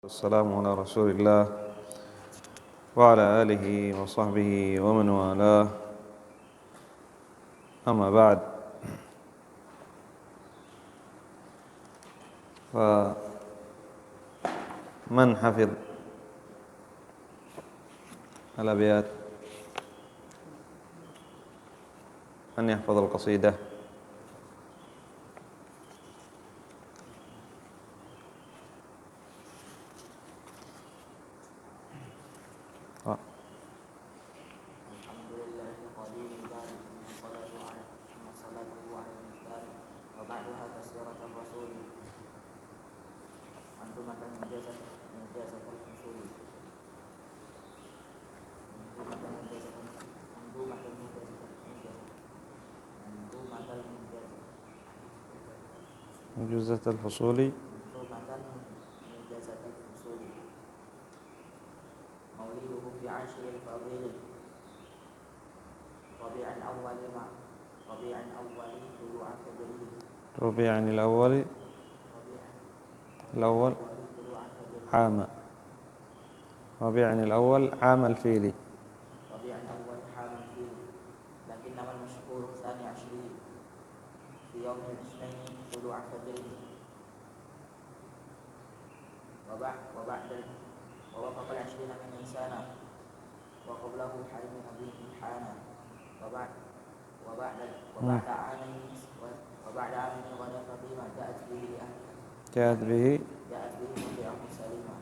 والسلام على رسول الله وعلى آله وصحبه ومن والاه، أما بعد. فمن حفظ الأبيات؟ من يحفظ القصيدة؟ الحمد لله القدير الباري، ثم صلاته على المختار، وبعدها تسيرة الرسول، منظومة منجزة الفصول، منظومة منجزة منظومة جزة الفصول. مولده في عشر الفضيل، ربيع الأول طلوع فجره، ربيع الأول طلوع فجره، عام ربيع الأول عام الفيل. ربيع الأول حام الفيل، لكنما المشهور ثاني عشرين في يوم الاثنين طلوع فجره، ووافق العشرين من نيسان، وقبله حلم أبيه حانا، وبعد عامين غدا فاطمة جاءت به مرضعه سليما،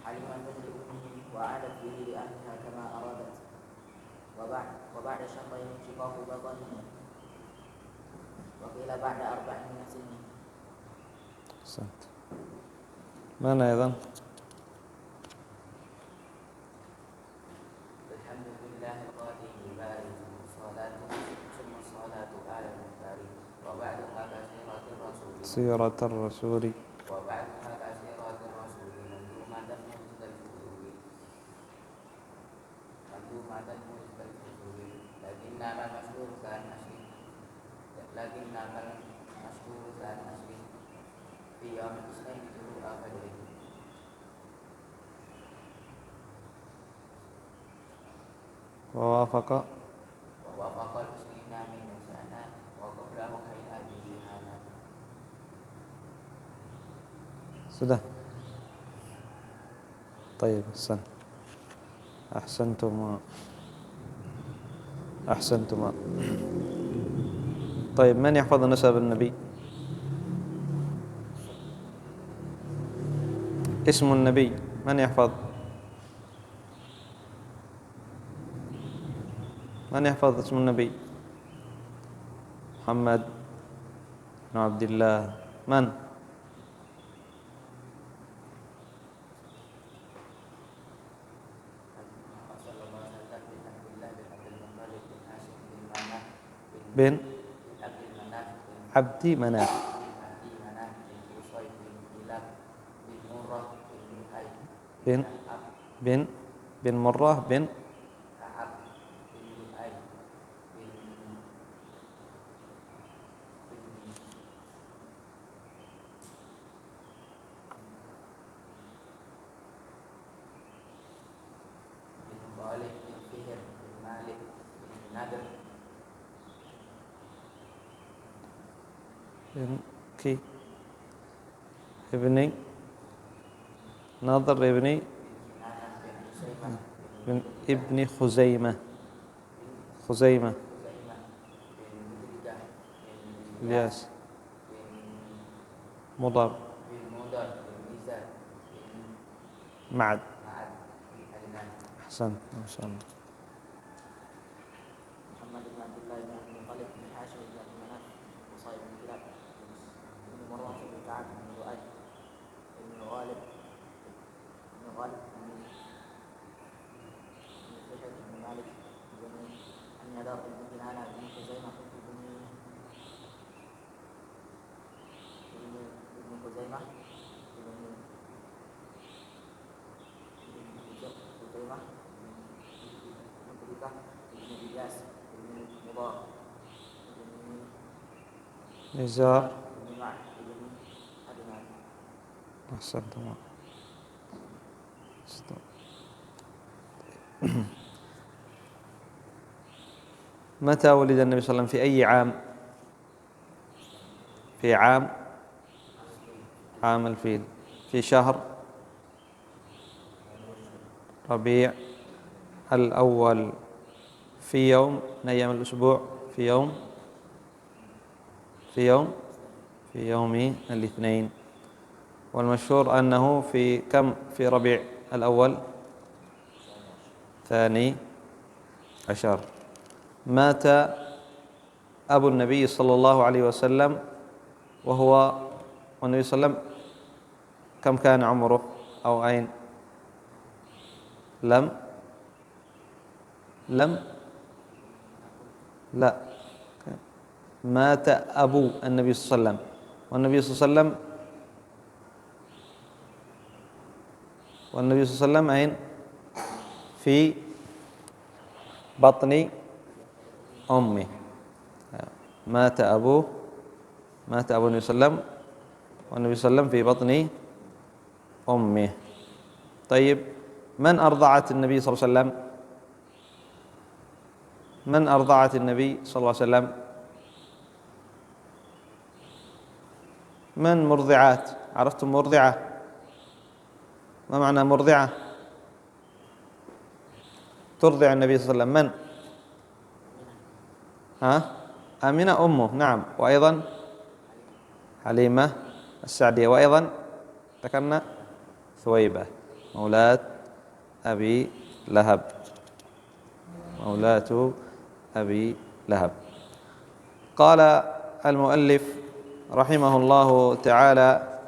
حليما لأمه وعادت به لأهلها كما أرادت، وبعد شهرين انشقاق بطنه، وقيل بعد 4 من سنه. أحسنت. من أيضا؟ الحمد لله القادر الباري، ثم الصلاة على المختار، وبعدها كسيرة الرسول، منظومة مجد الفصول، لكنما المشهور ثاني عشرين في يوم الاثنين طلوع فجره، ووافق العشرين من نيسان، وقبله حين أبيه حانا. sudah. طيب، أحسنتما. طيب، من يحفظ نسب النبي؟ اسم النبي من يحفظ؟ اسم النبي؟ محمد بن عبد الله. من؟ بن عبد مناف بن مرة بن بن كي ابني ناظر ابن خزيمة الياس مضر معد. أحسن، ما شاء الله. محمد بن عبد الله بن عبد المطلب بن هاشم بن عبد مناف وصائب بن كلاب بن مروان بن كعب بن لؤي بن غالب بن فهد بن مالك بن النضر بن كنانة بن خزيمة بن خزيمة بن إياس بن مضار نزار بن معد بن عدنان أحسنت. متى ولد النبي صلى الله عليه وسلم؟ في أي عام؟ في عام الفيل. في شهر ربيع الأول. في يوم من أيام الأسبوع. في يوم الاثنين. والمشهور أنه في كم في ربيع الأول؟ 12. مات أبو النبي صلى الله عليه وسلم والنبي صلى الله عليه وسلم كم كان عمره أو أين؟ لا، مات أبو النبي صلى الله عليه وسلم، والنبي صلى الله عليه وسلم أين؟ في بطن أمه. مات أبو النبي صلى الله عليه وسلم والنبي صلى الله عليه وسلم في بطن أمه. طيب، من أرضعت النبي صلى الله عليه وسلم؟ من أرضعت النبي صلى الله عليه وسلم؟ من مرضعات؟ عرفتم مرضعة؟ ما معنى مرضعة؟ ترضع النبي صلى الله عليه وسلم من؟ آمنة أمه، نعم. وأيضا حليمة السعدية، وأيضا ذكرنا ثويبة مولاة أبي لهب. قال المؤلف رحمه الله تعالى: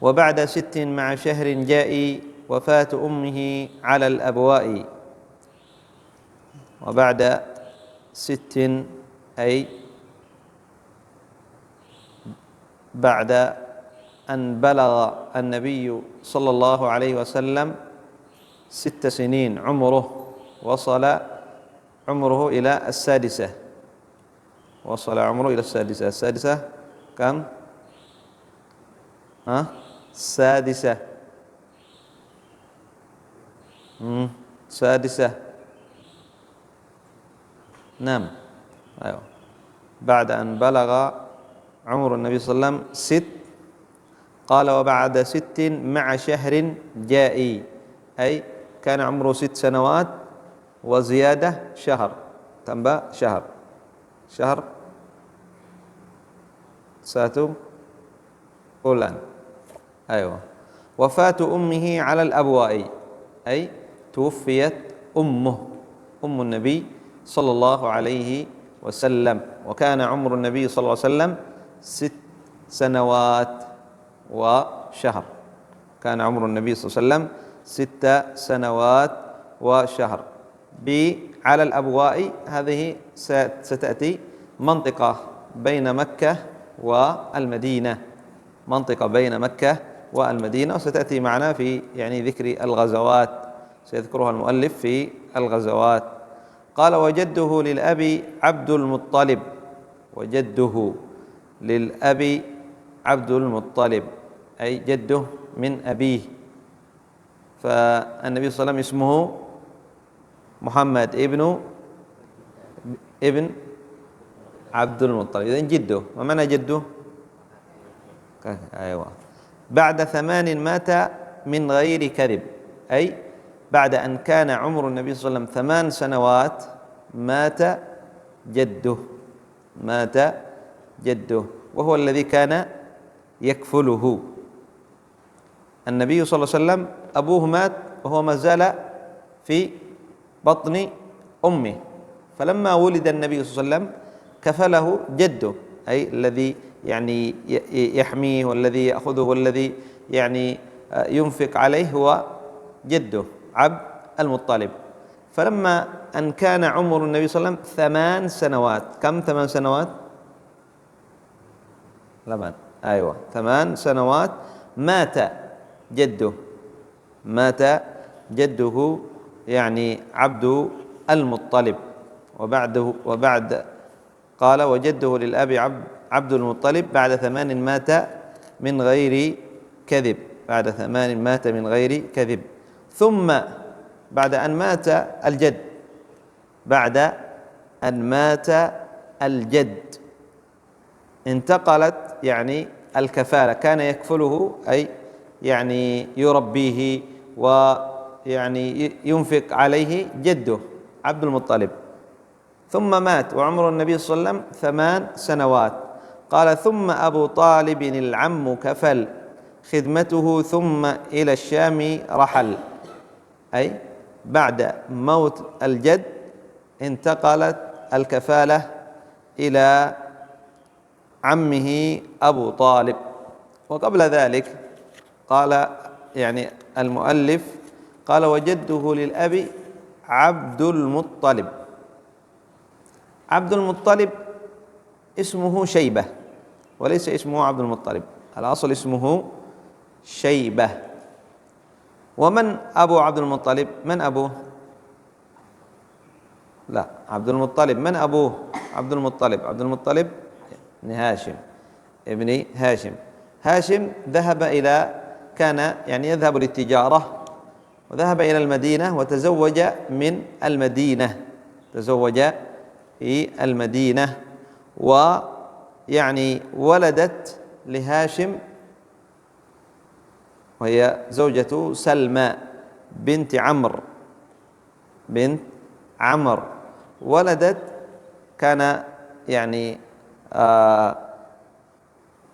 وبعد 6 مع شهر جاء وفاة أمه على الأبواء. وبعد 6 أي بعد أن بلغ النبي صلى الله عليه وسلم 6 سنين عمره، وصل عمره إلى 6. السادسة كم؟ 6. 6. نعم، أيوة. بعد أن بلغ عمر النبي صلى الله عليه وسلم 6، قال: وبعد 6 مع شهر جائي، أي كان عمره 6 سنوات وزيادة شهر، تنبأ شهر ساتو أولان. أيوة. وفاة أمه على الأبواء، أي توفيت أم النبي صلى الله عليه وسلم، وكان عمر النبي صلى الله عليه وسلم 6 سنوات وشهر. كان عمر النبي صلى الله عليه وسلم 6 سنوات وشهر. على الأبواء هذه ستأتي منطقة بين مكة والمدينة، وستأتي معنا في ذكر الغزوات، سيذكرها المؤلف في الغزوات. قال: وجده للأب عبد المطلب، أي جده من أبيه. فالنبي صلى الله عليه وسلم اسمه محمد ابن عبد المطلب، إذن جده. ما معنى جده؟ أيوة. بعد 8 مات من غير كذب، أي بعد أن كان عمر النبي صلى الله عليه وسلم 8 سنوات مات جده، وهو الذي كان يكفله. النبي صلى الله عليه وسلم أبوه مات وهو ما زال في بطن أمه، فلما ولد النبي صلى الله عليه وسلم كفله جده، أي الذي يحميه والذي يأخذه والذي ينفق عليه هو جده عبد المطلب. فلما أن كان عمر النبي صلى الله عليه وسلم 8 سنوات، كم 8 سنوات؟ 8 سنوات مات جده عبد المطلب. وبعد قال: وجده للأب عبد المطلب بعد 8 مات من غير كذب، بعد 8 مات من غير كذب. ثم بعد أن مات الجد، بعد أن مات الجد انتقلت يعني الكفالة، كان يكفله أي يعني يربيه ويعني ينفق عليه جده عبد المطلب، ثم مات وعمر النبي صلى الله عليه وسلم 8 سنوات. قال: ثم أبو طالب العم كفل خدمته ثم إلى الشام رحل، أي بعد موت الجد انتقلت الكفالة إلى عمه أبو طالب. وقبل ذلك قال يعني المؤلف قال: وجده للأب عبد المطلب. عبد المطلب اسمه شيبة وليس اسمه عبد المطلب، الأصل اسمه شيبة. ومن أبو عبد المطلب؟ من أبوه؟ لا، عبد المطلب من أبوه؟ عبد المطلب، عبد المطلب بن هاشم، ابن هاشم. هاشم ذهب إلى، كان يعني يذهب للتجارة، وذهب إلى المدينة وتزوج من المدينة، تزوج في المدينة، ويعني ولدت لهاشم وهي زوجة سلمى بنت عمرو، بنت عمرو، ولدت، كان يعني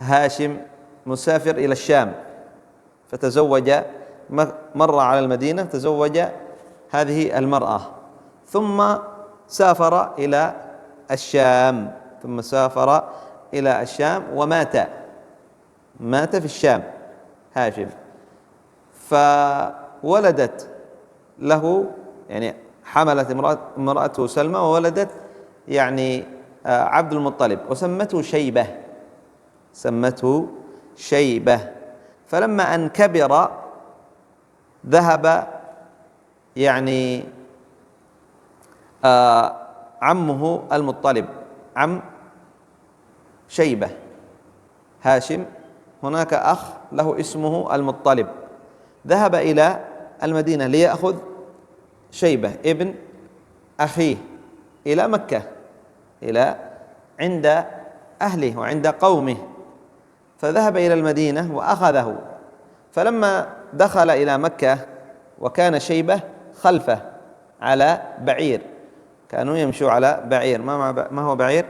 هاشم مسافر إلى الشام فتزوج، مر على المدينة تزوج هذه المرأة، ثم سافر إلى الشام، ثم سافر إلى الشام ومات، مات في الشام هاشم. فولدت له يعني حملت امرأته سلمى وولدت يعني عبد المطلب، وسمته شيبة، سمته شيبة. فلما أن كبر ذهب يعني عمه المطلب، عم شيبة هاشم، هناك أخ له اسمه المطلب، ذهب إلى المدينة ليأخذ شيبة ابن أخيه إلى مكة، إلى عند أهله وعند قومه، فذهب إلى المدينة وأخذه. فلما دخل إلى مكة وكان شيبة خلفه على بعير، كانوا يمشوا على بعير. ما هو بعير؟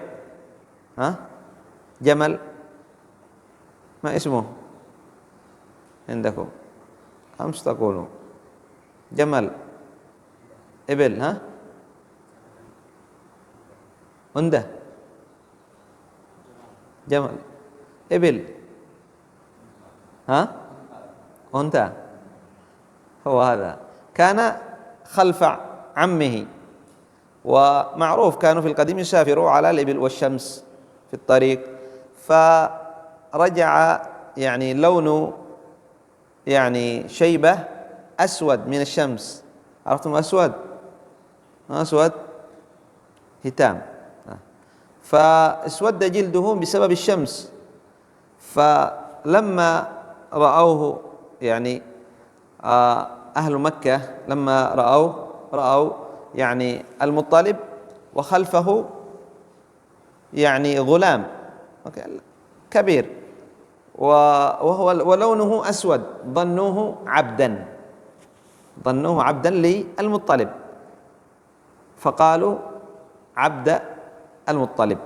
ها؟ جمل؟ ما اسمه عندكم؟ أمس تقولوا جمل، إبل، ها؟ عنده جمل، إبل، ها؟ أنثى. هو هذا كان خلف عمه، ومعروف كانوا في القديم يسافروا على الإبل والشمس في الطريق، فرجع يعني لون يعني شيبة أسود من الشمس. عرفتم أسود؟ أسود هتام، فاسود جلده بسبب الشمس. فلما رأوه يعني أهل مكة، لما رأوا يعني المطلب وخلفه يعني غلام كبير ولونه أسود، ظنوه عبدا للمطلب، فقالوا عبد المطلب،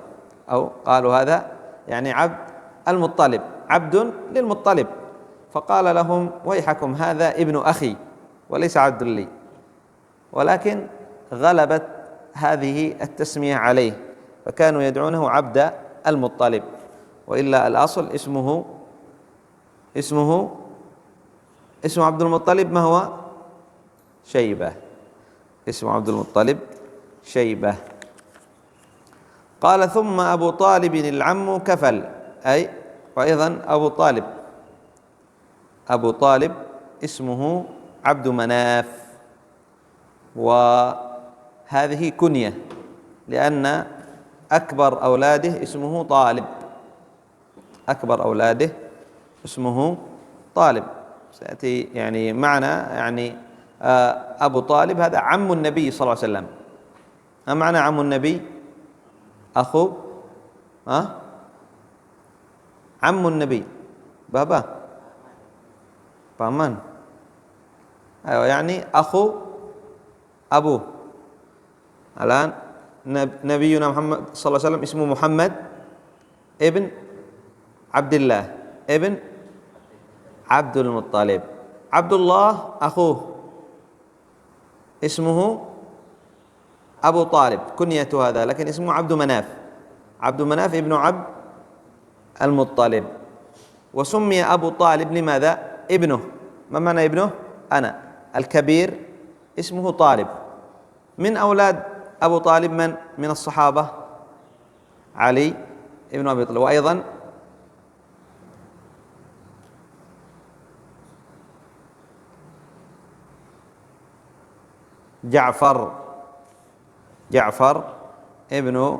أو قالوا هذا يعني عبد المطلب، عبد للمطلب. فقال لهم: ويحكم، هذا ابن أخي وليس عبد لي. ولكن غلبت هذه التسمية عليه، فكانوا يدعونه عبد المطلب، وإلا الأصل اسم عبد المطلب ما هو؟ شيبة، اسم عبد المطلب شيبة. قال: ثم أبو طالب العم كفل، أي وأيضا أبو طالب اسمه عبد مناف، وهذه كنية لأن أكبر أولاده اسمه طالب، أكبر أولاده اسمه طالب. سيأتي يعني معنا يعني أبو طالب هذا عم النبي صلى الله عليه وسلم. ما معنى عم النبي؟ أخو عم النبي بابا paman. أيوة يعني أخو أبوه. الآن نبينا محمد صلى الله عليه وسلم اسمه محمد ابن عبد الله ابن عبد المطلب. عبد الله أخوه اسمه أبو طالب كنية هذا، لكن اسمه عبد مناف. عبد مناف ابن عبد المطلب. وسمي أبو طالب لماذا؟ ابنه. ما معنى ابنه؟ أنا الكبير اسمه طالب. من أولاد أبو طالب من الصحابة؟ علي ابن أبي طالب، وأيضا جعفر ابن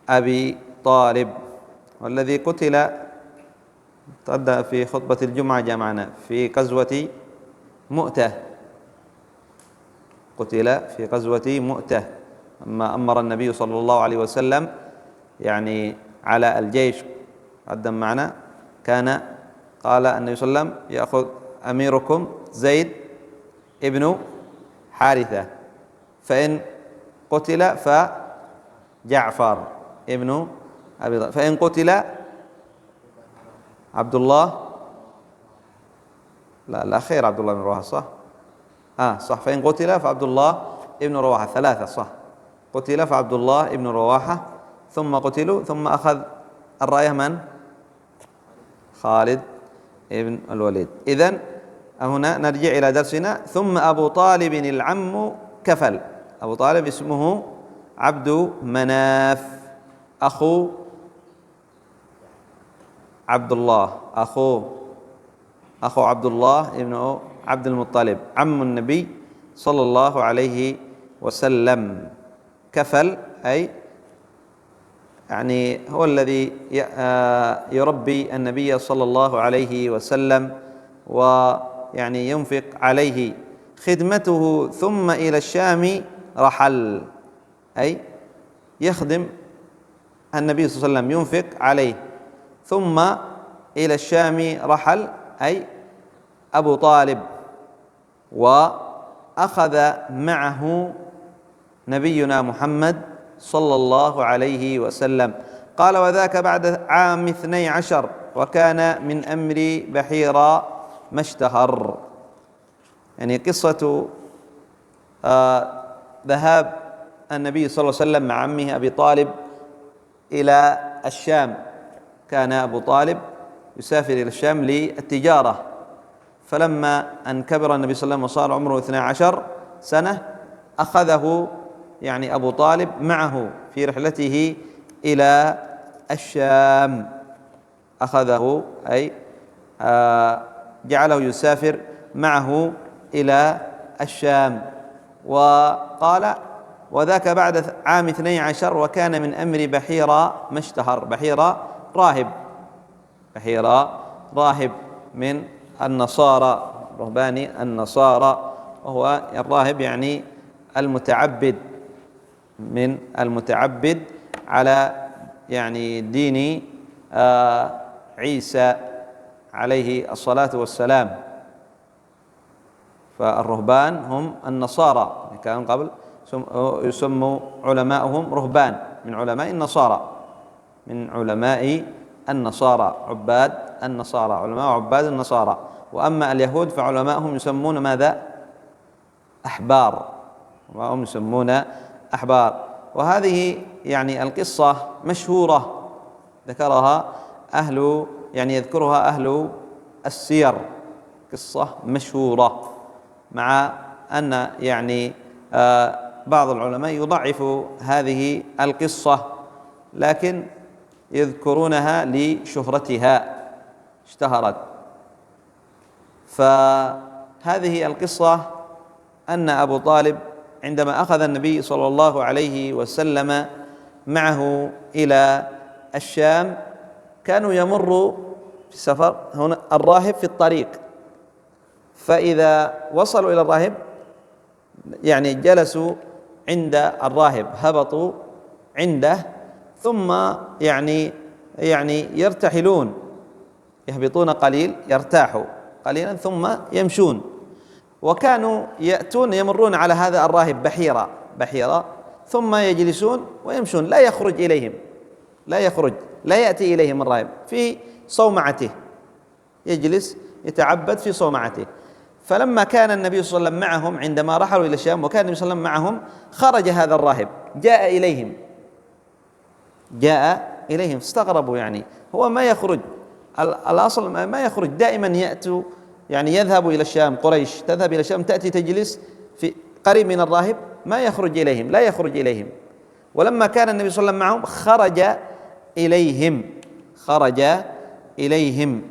أبي طالب، والذي قتل تبدأ في خطبة الجمعة جمعنا في غزوة مؤتة. قتل في غزوة مؤتة لما أمر النبي صلى الله عليه وسلم يعني على الجيش. قدم معنا قال النبي صلى الله عليه وسلم يأخذ أميركم زيد ابن حارثة، فإن قتل فجعفر ابن أبي طالب، فإن قتل عبد الله لا خير عبد الله بن رواحة صح؟ صح. فإن قتل فعبد الله ابن رواحة، ثلاثة صح. قتل فعبد الله ابن رواحة، ثم قتلوا، ثم أخذ الراية من؟ خالد ابن الوليد. إذن هنا نرجع إلى درسنا. ثم أبو طالب العم كفل. أبو طالب اسمه عبد مناف أخو عبد الله، أخو عبد الله ابن عبد المطلب عم النبي صلى الله عليه وسلم. كفل أي يعني هو الذي يربي النبي صلى الله عليه وسلم ويعني ينفق عليه. خدمته ثم إلى الشام رحل، أي يخدم النبي صلى الله عليه وسلم ينفق عليه، ثم إلى الشام رحل أي أبو طالب، وأخذ معه نبينا محمد صلى الله عليه وسلم. قال: وذاك بعد عام 12، وكان من أمر بحيرا ما اشتهر. يعني قصة ذهاب النبي صلى الله عليه وسلم مع عمه أبي طالب إلى الشام. كان أبو طالب يسافر إلى الشام للتجارة، فلما أن كبر النبي صلى الله عليه وسلم وصار عمره 12 سنة أخذه يعني أبو طالب معه في رحلته إلى الشام. أخذه أي جعله يسافر معه إلى الشام. وقال: وذاك بعد عام 12، وكان من أمر بحيرا ما اشتهر. بحيرا راهب من النصارى، رهبان النصارى، وهو الراهب يعني المتعبد، من المتعبد على يعني دين عيسى عليه الصلاة والسلام. فالرهبان هم النصارى، كان قبل يسموا علماءهم رهبان، من علماء النصارى، عباد النصارى، علماء عباد النصارى. وأما اليهود فعلماءهم يسمون ماذا؟ أحبار، وهم يسمون أحبار. وهذه يعني القصة مشهورة يذكرها أهل السير، قصة مشهورة، مع أن يعني بعض العلماء يضعف هذه القصة، لكن يذكرونها لشهرتها، اشتهرت. فهذه القصة أن أبو طالب عندما أخذ النبي صلى الله عليه وسلم معه إلى الشام، كانوا يمروا في السفر، هنا الراهب في الطريق، فإذا وصلوا إلى الراهب يعني جلسوا عند الراهب، هبطوا عنده، ثم يعني يرتحلون، يهبطون قليل، يرتاحوا قليلا ثم يمشون. وكانوا يأتون يمرون على هذا الراهب بحيرة ثم يجلسون ويمشون، لا يخرج إليهم، لا يأتي إليهم الراهب في صومعته، يجلس يتعبد في صومعته. فلما كان النبي صلى الله عليه وسلم معهم عندما رحلوا إلى الشام وكان النبي صلى الله عليه وسلم معهم، خرج هذا الراهب جاء إليهم استغربوا، يعني هو ما يخرج، الأصل ما يخرج، دائما يأتوا يعني يذهب إلى الشام، قريش تذهب إلى الشام تأتي تجلس في قريب من الراهب، لا يخرج إليهم. ولما كان النبي صلى الله عليه وسلم معهم خرج إليهم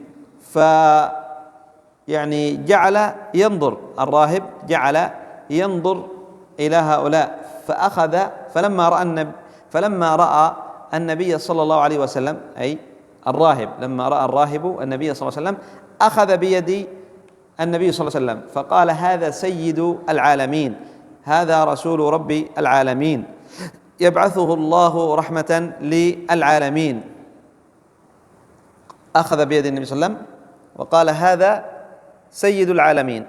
يعني جعل ينظر، الراهب جعل ينظر إلى هؤلاء، فلما رأى النبي صلى الله عليه وسلم، أي الراهب لما رأى الراهب النبي صلى الله عليه وسلم أخذ بيد النبي صلى الله عليه وسلم فقال: هذا سيد العالمين، هذا رسول رب العالمين، يبعثه الله رحمة للعالمين. أخذ بيد النبي صلى الله عليه وسلم وقال: هذا سيد العالمين،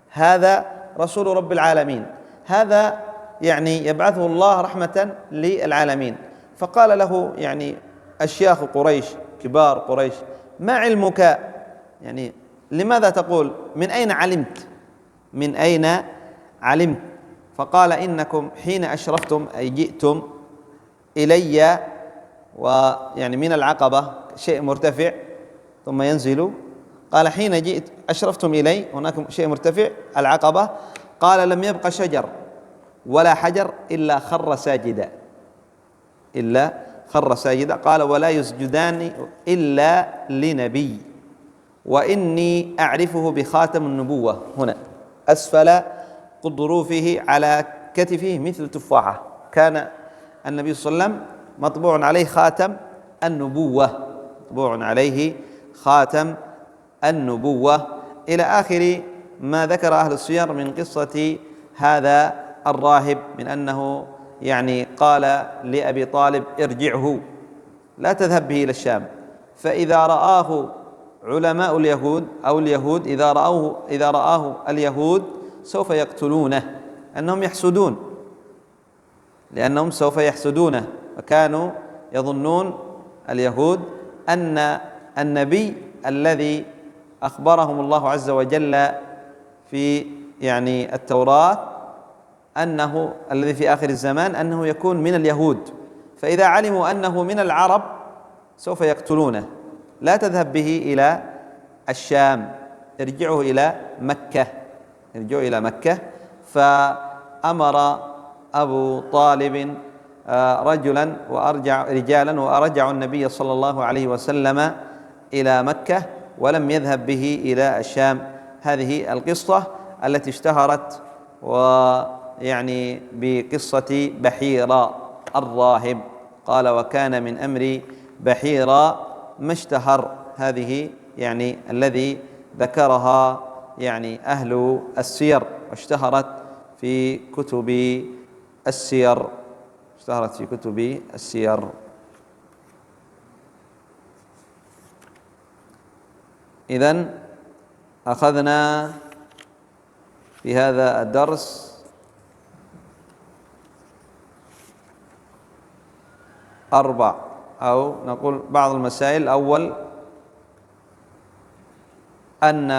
هذا رسول رب العالمين، هذا يعني يبعثه الله رحمة للعالمين. فقال له يعني أشياخ قريش، كبار قريش: ما علمك؟ يعني لماذا تقول؟ من أين علمت؟ فقال: إنكم حين أشرفتم، أي جئتم إلي، ويعني من العقبة شيء مرتفع ثم ينزل، قال: حين جئت أشرفتم إلي، هناك شيء مرتفع العقبة، قال: لم يبق شجر ولا حجر إلا خر ساجدا، قال: ولا يسجدان إلا لنبي، وإني أعرفه بخاتم النبوة، هنا أسفل قضروفه على كتفه مثل تفاحة، كان النبي صلى الله عليه وسلم مطبوع عليه خاتم النبوة، إلى آخر ما ذكر أهل السير من قصة هذا الراهب، من أنه يعني قال لأبي طالب: ارجعه، لا تذهب به إلى الشام، فإذا رآه علماء اليهود أو اليهود، إذا رآه اليهود سوف يقتلونه، لأنهم سوف يحسدونه، وكانوا يظنون اليهود أن النبي الذي أخبرهم الله عز وجل في يعني التوراة أنه الذي في آخر الزمان أنه يكون من اليهود، فإذا علموا أنه من العرب سوف يقتلونه، لا تذهب به إلى الشام، ارجعوا إلى مكة. فأمر أبو طالب رجلا رجالا وأرجعوا النبي صلى الله عليه وسلم إلى مكة، ولم يذهب به إلى الشام. هذه القصة التي اشتهرت ويعني بقصة بحيرة الراهب. قال: وكان من أمر بحيرة ما اشتهر، هذه يعني الذي ذكرها يعني أهل السير، واشتهرت في كتب السير. إذن أخذنا في هذا الدرس 4 أو نقول بعض المسائل. الأول أن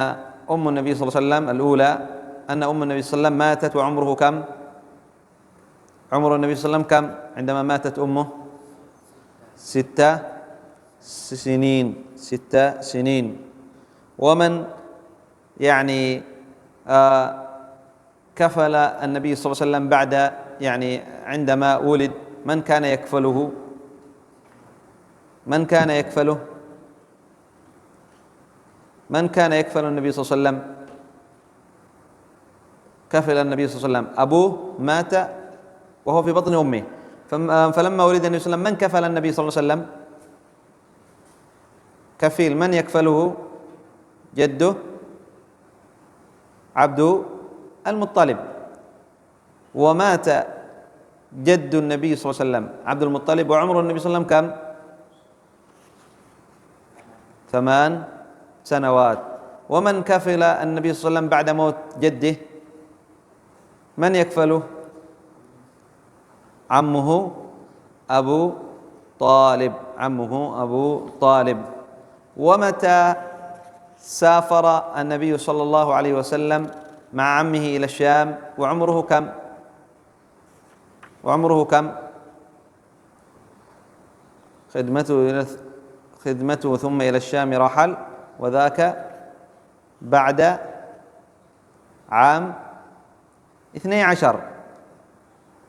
أم النبي صلى الله عليه وسلم الأولى أن أم النبي صلى الله عليه وسلم ماتت وعمره كم؟ عمر النبي صلى الله عليه وسلم كم عندما ماتت أمه؟ 6 سنين. ومن يعني كفل النبي صلى الله عليه وسلم بعد يعني عندما ولد؟ من كان يكفله؟ من كان يكفل النبي صلى الله عليه وسلم؟ كفل النبي صلى الله عليه وسلم، أبوه مات وهو في بطن أمه، فلما ولد النبي صلى الله عليه وسلم من كفل النبي صلى الله عليه وسلم؟ كفيل من يكفله؟ جده عبد المطلب. ومات جد النبي صلى الله عليه وسلم عبد المطلب وعمر النبي صلى الله عليه وسلم كم؟ 8 سنوات. ومن كفل النبي صلى الله عليه وسلم بعد موت جده؟ من يكفله؟ عمه أبو طالب، عمه أبو طالب. ومتى سافر النبي صلى الله عليه وسلم مع عمه إلى الشام وعمره كم؟ وعمره كم؟ خدمته ثم إلى الشام رحل، وذاك بعد عام 12،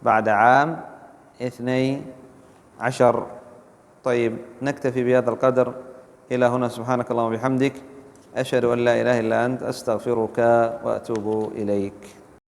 بعد عام 12. طيب نكتفي بهذا القدر إلى هنا. سبحانك اللهم وبحمدك، أشهد أن لا إله إلا أنت، أستغفرك وأتوب إليك.